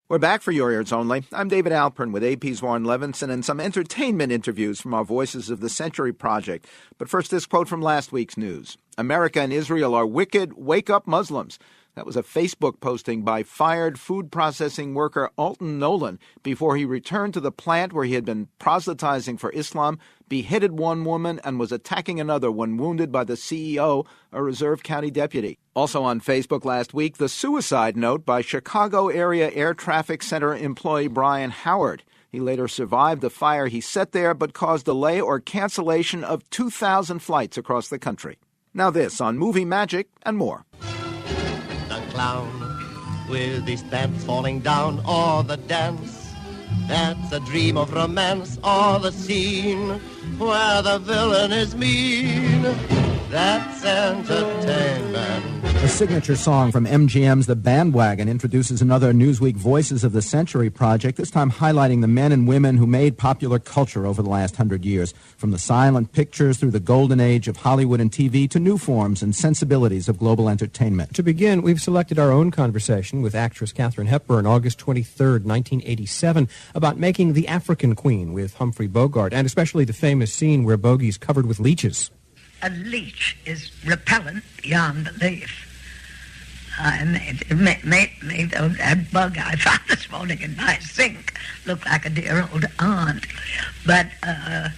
We're back for your ears only. I'm David Alpern with AP's Warren Levinson and some entertainment interviews from our Voices of the Century project. But first, this quote from last week's news. America and Israel are wicked. Wake up, Muslims. That was a Facebook posting by fired food processing worker Alton Nolan before he returned to the plant where he had been proselytizing for Islam, beheaded one woman, and was attacking another when wounded by the CEO, a Reserve County deputy. Also on Facebook last week, the suicide note by Chicago Area Air Traffic Center employee Brian Howard. He later survived the fire he set there but caused delay or cancellation of 2,000 flights across the country. Now this on Movie Magic and more. The clown with his pants falling down, or the dance that's a dream of romance, or the scene where the villain is mean. That's entertainment. A signature song from MGM's The Bandwagon introduces another Newsweek Voices of the Century project, this time highlighting the men and women who made popular culture over the last 100 years, from the silent pictures through the golden age of Hollywood and TV to new forms and sensibilities of global entertainment. To begin, we've selected our own conversation with actress Katherine Hepburn, August 23rd, 1987, about making The African Queen with Humphrey Bogart, and especially the famous scene where Bogey's covered with leeches. A leech is repellent beyond belief. It made that bug I found this morning in my sink look like a dear old aunt. But a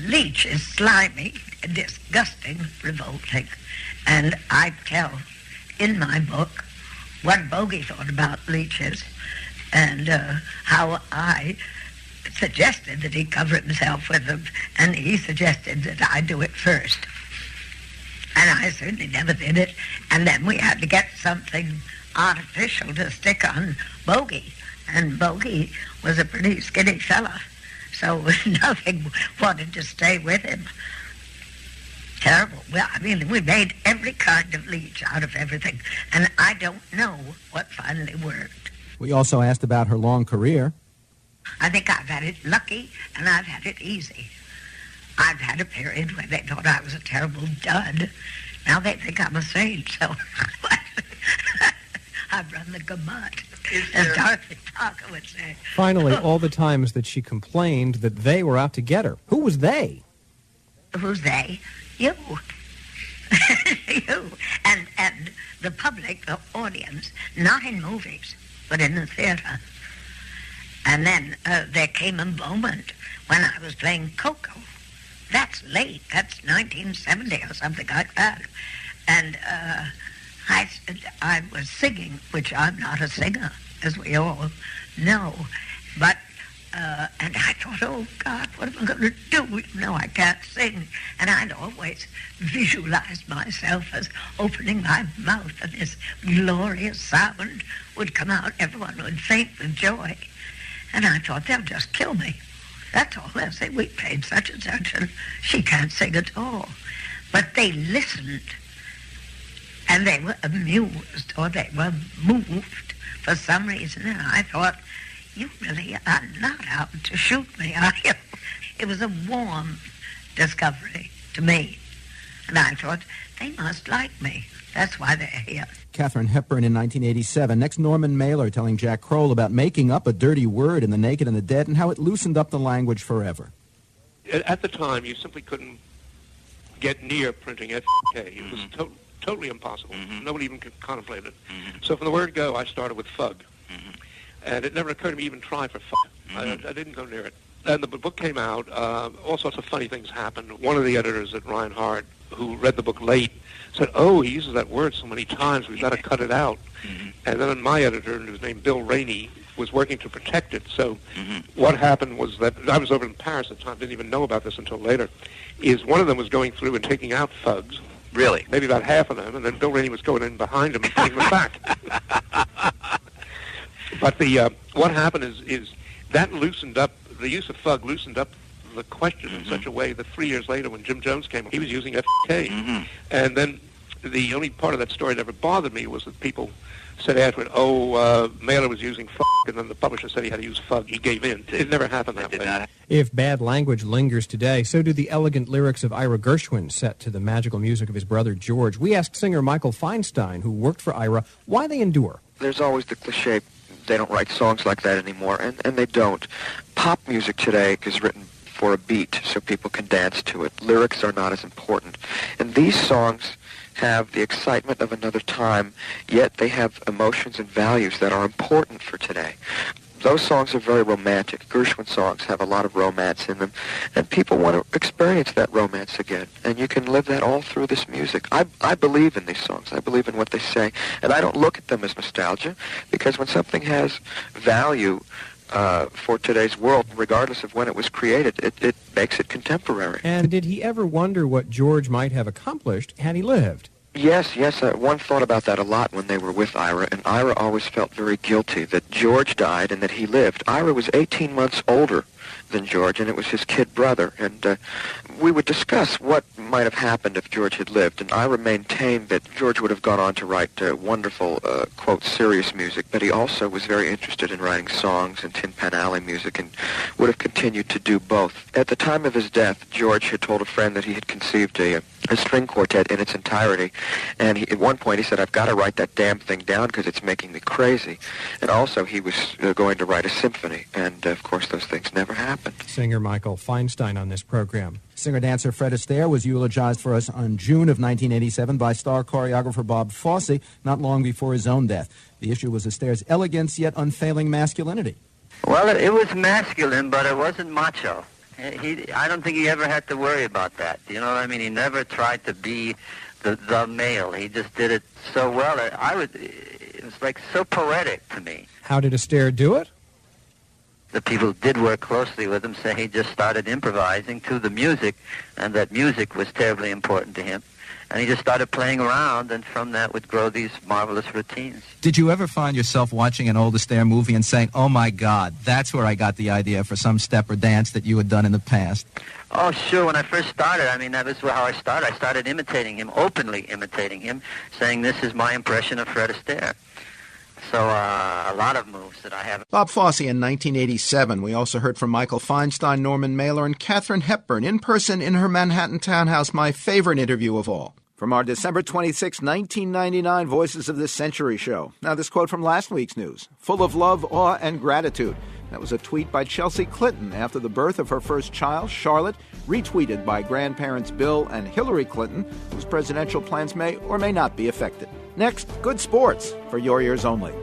leech is slimy, disgusting, revolting. And I tell in my book what Bogey thought about leeches and how I suggested that he cover himself with them, and he suggested that I do it first. And I certainly never did it. And then we had to get something artificial to stick on Bogey. And Bogey was a pretty skinny fella, so nothing wanted to stay with him. Terrible. Well, I mean, we made every kind of leech out of everything, and I don't know what finally worked. We also asked about her long career. I think I've had it lucky, and I've had it easy. I've had a period where they thought I was a terrible dud. Now they think I'm a saint, so I've run the gamut, as Dorothy Parker would say. Finally, all the times that she complained that they were out to get her. Who was they? Who's they? You. You. And the public, the audience, not in movies, but in the theater. And then there came a moment when I was playing Coco. That's late. That's 1970 or something like that. And I was singing, which I'm not a singer, as we all know. But, and I thought, oh, God, what am I going to do? No, I can't sing. And I'd always visualized myself as opening my mouth, and this glorious sound would come out. Everyone would faint with joy. And I thought, they'll just kill me. That's all. They'll say, we paid such and such, and she can't sing at all. But they listened, and they were amused, or they were moved for some reason. And I thought, you really are not out to shoot me, are you? It was a warm discovery to me. And I thought, they must like me. That's why they're here. Katherine Hepburn in 1987. Next, Norman Mailer telling Jack Kroll about making up a dirty word in The Naked and the Dead and how it loosened up the language forever. At the time, you simply couldn't get near printing F***K. It was totally impossible. Nobody even could contemplate it. So from the word go, I started with fug. And it never occurred to me even try for fuck. I didn't go near it. And the book came out. All sorts of funny things happened. One of the editors at Reinhardt, who read the book late, said, oh, he uses that word so many times, we've got to cut it out. And then my editor, who was named Bill Rainey, was working to protect it. So what happened was that, I was over in Paris at the time, didn't even know about this until later, is one of them was going through and taking out thugs. Really? Maybe about half of them, and then Bill Rainey was going in behind him and putting them back. But what happened is that loosened up, the use of thug loosened up the question in such a way that 3 years later when Jim Jones came, he was using F.K. And then the only part of that story that ever bothered me was that people said afterward, Mailer was using fuck, and then the publisher said he had to use fug. He gave in. It never happened that way. If bad language lingers today, so do the elegant lyrics of Ira Gershwin set to the magical music of his brother George. We asked singer Michael Feinstein, who worked for Ira, why they endure. There's always the cliche they don't write songs like that anymore, and they don't. Pop music today is written for a beat so people can dance to it. Lyrics are not as important. And these songs have the excitement of another time, yet they have emotions and values that are important for today. Those songs are very romantic. Gershwin songs have a lot of romance in them, and people want to experience that romance again. And you can live that all through this music. I believe in these songs. I believe in what they say, and I don't look at them as nostalgia, because when something has value for today's world, regardless of when it was created, it makes it contemporary. And did he ever wonder what George might have accomplished had he lived? Yes. One thought about that a lot when they were with Ira, and Ira always felt very guilty that George died and that he lived. Ira was 18 months older than George, and it was his kid brother, and we would discuss what might have happened if George had lived, and Ira maintained that George would have gone on to write wonderful, quote, serious music, but he also was very interested in writing songs and Tin Pan Alley music, and would have continued to do both. At the time of his death, George had told a friend that he had conceived a string quartet in its entirety, and at one point he said, I've got to write that damn thing down because it's making me crazy. And also he was going to write a symphony, and of course those things never happened. Singer Michael Feinstein on this program. Singer-dancer Fred Astaire was eulogized for us on June of 1987 by star choreographer Bob Fosse, not long before his own death. The issue was Astaire's elegance yet unfailing masculinity. Well, it was masculine, but it wasn't macho. I don't think he ever had to worry about that. You know what I mean? He never tried to be the male. He just did it so well. It was like so poetic to me. How did Astaire do it? The people who did work closely with him say he just started improvising to the music, and that music was terribly important to him. And he just started playing around, and from that would grow these marvelous routines. Did you ever find yourself watching an old Astaire movie and saying, oh my God, that's where I got the idea for some step or dance that you had done in the past? Oh, sure. When I first started, I mean, that was how I started. I started imitating him, openly imitating him, saying this is my impression of Fred Astaire. So a lot of moves that I have. Bob Fosse in 1987. We also heard from Michael Feinstein, Norman Mailer, and Katherine Hepburn in person in her Manhattan townhouse, my favorite interview of all. From our December 26, 1999 Voices of the Century show. Now this quote from last week's news. Full of love, awe, and gratitude. That was a tweet by Chelsea Clinton after the birth of her first child, Charlotte, retweeted by grandparents Bill and Hillary Clinton, whose presidential plans may or may not be affected. Next, good sports for your ears only.